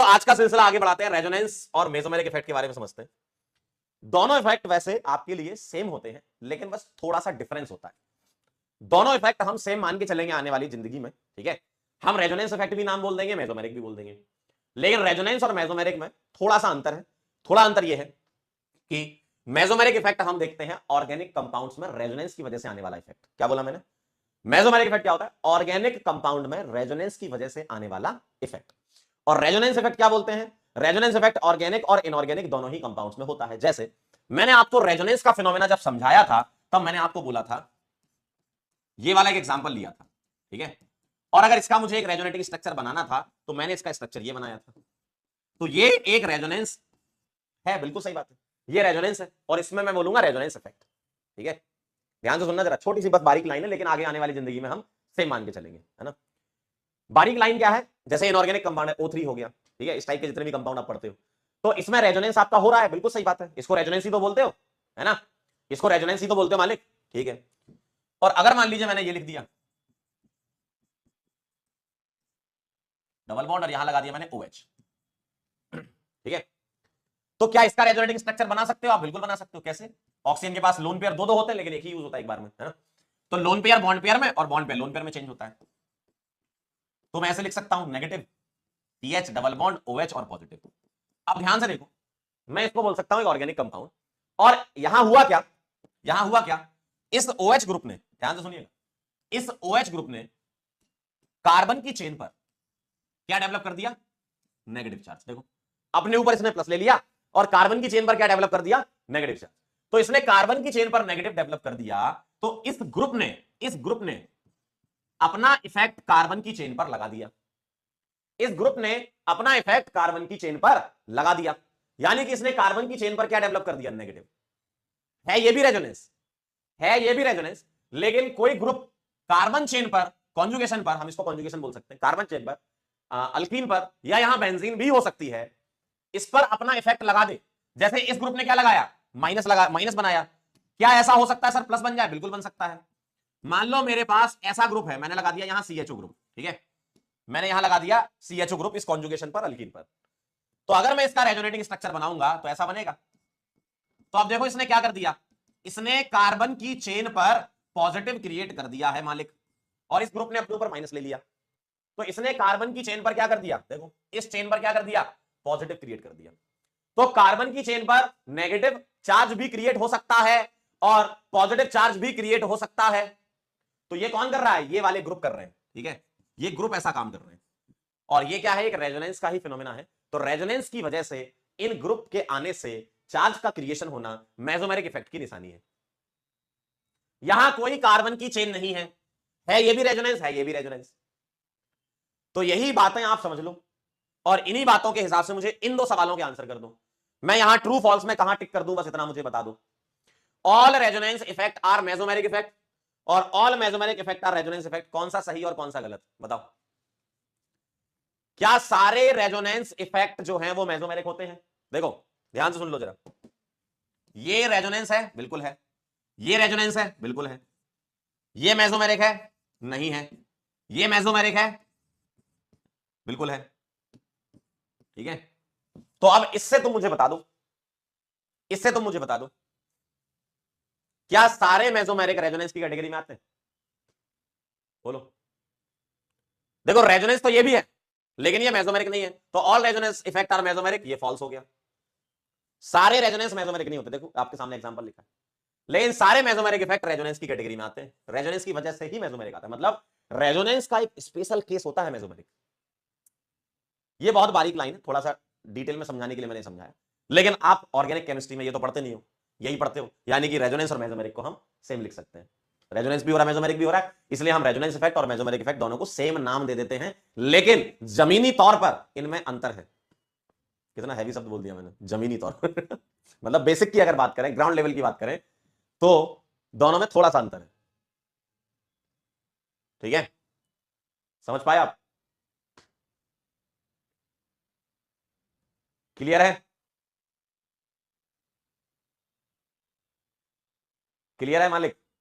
आज का सिलसिला आगे बढ़ाते हैं, रेजोनेंस और मेसोमेरिक इफेक्ट के बारे में समझते हैं। दोनों इफेक्ट वैसे आपके लिए सेम होते हैं, लेकिन बस थोड़ा सा डिफरेंस होता है। दोनों इफेक्ट हम सेम मान के चलेंगे आने वाली जिंदगी में, ठीक है। हम रेजोनेंस इफेक्ट भी नाम बोल देंगे, मेसोमेरिक भी बोल देंगे, लेकिन रेजोनेंस और मेसोमेरिक में थोड़ा सा अंतर है। थोड़ा अंतर यह है कि मेसोमेरिक इफेक्ट हम देखते हैं ऑर्गेनिक कंपाउंड्स में रेजोनेंस की वजह से आने वाला इफेक्ट। क्या बोला मैंने? मेसोमेरिक इफेक्ट क्या होता है? ऑर्गेनिक कंपाउंड में रेजोनेंस की वजह से आने वाला इफेक्ट। और रेजोनेंस इफेक्ट क्या बोलते हैं? रेजोनेंस इफेक्ट ऑर्गेनिक और इनऑर्गेनिक दोनों ही कंपाउंड्स में होता है। जैसे मैंने आपको रेजोनेंस का फिनोमेना जब समझाया था, तब मैंने आपको बोला था, ये वाला एक एग्जांपल लिया था, ठीक है। और अगर इसका मुझे एक रेजोनेटिंग स्ट्रक्चर बनाना था, तो मैंने इसका स्ट्रक्चर ये बनाया था। तो ये एक रेजोनेंस है, बिल्कुल सही बात है, ये रेजोनेंस है, और इसमें मैं बोलूंगा रेजोनेंस इफेक्ट, ठीक है। ध्यान से सुनना जरा, छोटी सी बस बारीक लाइन है, लेकिन आगे आने वाली जिंदगी में हम सेम मान के चलेंगे, है ना। बारीक लाइन क्या है? जैसे इनऑर्गेनिक कंपाउंड है, O3 हो गया, ठीक है, इस टाइप के जितने भी कंपाउंड आप पढ़ते हो, तो इसमें रेजोनेंस आपका हो रहा है, बिल्कुल सही बात है, इसको रेजोनेंस ही तो बोलते हो, है ना, इसको रेजोनेंस ही तो बोलते हो मालिक, ठीक है। और अगर मान लीजिए मैंने ये लिख दिया डबल बॉन्ड और यहां लगा दिया मैंने OH, ठीक है, तो क्या इसका रेजोनेटिंग स्ट्रक्चर बना सकते हो आप? बिल्कुल बना सकते हो। कैसे? ऑक्सीजन के पास लोन पेयर दो दो होते हैं, लेकिन एक ही यूज होता है एक बार में, है ना। तो लोन पेयर बॉन्ड पेयर में और बॉन्ड पेयर लोन पेयर में चेंज होता है। तो मैं ऐसे लिख सकता हूं, negative CH double bond OH और पॉजिटिव। अब ध्यान से देखो, मैं इसको बोल सकता हूं एक ऑर्गेनिक कंपाउंड, और यहां हुआ क्या? यहां हुआ क्या? इस OH ग्रुप ने, ध्यान से सुनिएगा, इस OH ग्रुप ने कार्बन की चेन पर क्या डेवलप कर दिया? Negative charge. देखो, अपने ऊपर इसने प्लस ले लिया, और कार्बन की चेन पर क्या डेवलप कर दिया? Negative charge. तो इसने कार्बन की चेन पर नेगेटिव डेवलप कर दिया, तो इस ग्रुप ने अपना इफेक्ट कार्बन की चेन पर लगा दिया। इस ग्रुप ने अपना इफेक्ट कार्बन की चेन पर लगा दिया, यानी कि इसने कार्बन की चेन पर क्या डेवलप कर दिया? नेगेटिव। है ये भी रेजोनेंस, है ये भी रेजोनेंस, लेकिन कोई ग्रुप कार्बन चेन पर, कॉन्जुगेशन पर, हम इसको कॉन्जुगेशन बोल सकते हैं, कार्बन चेन पर, अल्कीन पर, या यहां बेंजीन भी हो सकती है, इस पर अपना इफेक्ट लगा दे। जैसे इस ग्रुप ने क्या लगाया? माइनस लगा, माइनस बनाया। क्या ऐसा हो सकता है सर प्लस बन जाए? बिल्कुल बन सकता है। मान लो मेरे पास ऐसा ग्रुप है, मैंने लगा दिया यहां CHO ग्रुप, ठीक है, मैंने यहां लगा दिया CHO ग्रुप इस कॉन्जुगेशन पर, अल्कीन पर। तो अगर मैं इसका रेजोनेटिंग स्ट्रक्चर बनाऊंगा तो ऐसा बनेगा। तो अब देखो इसने क्या कर दिया, इसने कार्बन की चेन पर पॉजिटिव क्रिएट कर दिया है मालिक, और इस ग्रुप ने अपने ऊपर माइनस ले लिया। तो इसने कार्बन की चेन पर क्या कर दिया? देखो, इस चेन पर क्या कर दिया? पॉजिटिव क्रिएट कर दिया। तो कार्बन की चेन पर नेगेटिव चार्ज भी क्रिएट हो सकता है और पॉजिटिव चार्ज भी क्रिएट हो सकता है। तो ये कौन कर रहा है? ये वाले ग्रुप कर रहे हैं, ठीक है, ये ग्रुप ऐसा काम कर रहे हैं। और ये क्या है? एक रेजोनेंस का ही फिनोमेना है। तो रेजोनेंस की वजह से इन ग्रुप के आने से चार्ज का क्रिएशन होना मेसोमेरिक इफेक्ट की निशानी है। यहां कोई कार्बन की चेन नहीं है ये भी रेजोनेंस, है ये भी रेजोनेंस। तो यही बातें आप समझ लो, और इन्हीं बातों के हिसाब से मुझे इन दो सवालों के आंसर कर दो। मैं यहां ट्रू फॉल्स में कहां टिक कर दूं, बस इतना मुझे बता दो। All resonance effect are mesomeric effect और all mesomeric effect are resonance effect, कौन सा सही और कौन सा गलत? बताओ। क्या सारे रेजोनेंस इफेक्ट जो हैं वो मेसोमेरिक होते हैं? देखो ध्यान से सुन लो जरा, ये रेजोनेंस है, बिल्कुल है, ये रेजोनेंस है, बिल्कुल है, ये मेसोमेरिक है, नहीं है, ये मेसोमेरिक है, बिल्कुल है, ठीक है। तो अब इससे तुम मुझे बता दो, इससे तुम मुझे बता दो, क्या सारे मेसोमेरिक रेजोनेंस की कैटेगरी में आते हैं? बोलो। देखो रेजोनेंस तो ये भी है, लेकिन ये मेसोमेरिक नहीं है, तो all resonance effect are mesomeric, ये फॉल्स हो गया। सारे रेजोनेंस मेसोमेरिक नहीं होते, देखो आपके सामने एग्जांपल लिखा है, लेकिन सारे मेसोमेरिक इफेक्ट रेजोनेंस की कैटेगरी में आते हैं। रेजोनेंस की वजह से ही मेसोमेरिक आता है, मतलब रेजोनेंस का एक स्पेशल केस होता है मेसोमेरिक। ये बहुत बारीक लाइन है, थोड़ा सा डिटेल में समझाने के लिए मैंने समझाया, लेकिन आप ऑर्गेनिक केमिस्ट्री में ये तो पढ़ते नहीं हो, यही पढ़ते हो, यानी कि रेजोनेंस और मेसोमेरिक को हम सेम लिख सकते हैं। रेजोनेंस भी हो रहा है, मेसोमेरिक भी हो रहा है, इसलिए हम रेजोनेंस इफेक्ट और मेसोमेरिक इफेक्ट दोनों को सेम नाम दे देते हैं, लेकिन जमीनी तौर पर इनमें अंतर है। कितना हैवी शब्द बोल दिया मैंने, जमीनी तौर पर मतलब बेसिक की अगर बात करें, ग्राउंड लेवल की बात करें, तो दोनों में थोड़ा सा अंतर है, ठीक है। समझ पाए आप? क्लियर है? क्लियर है मालिक?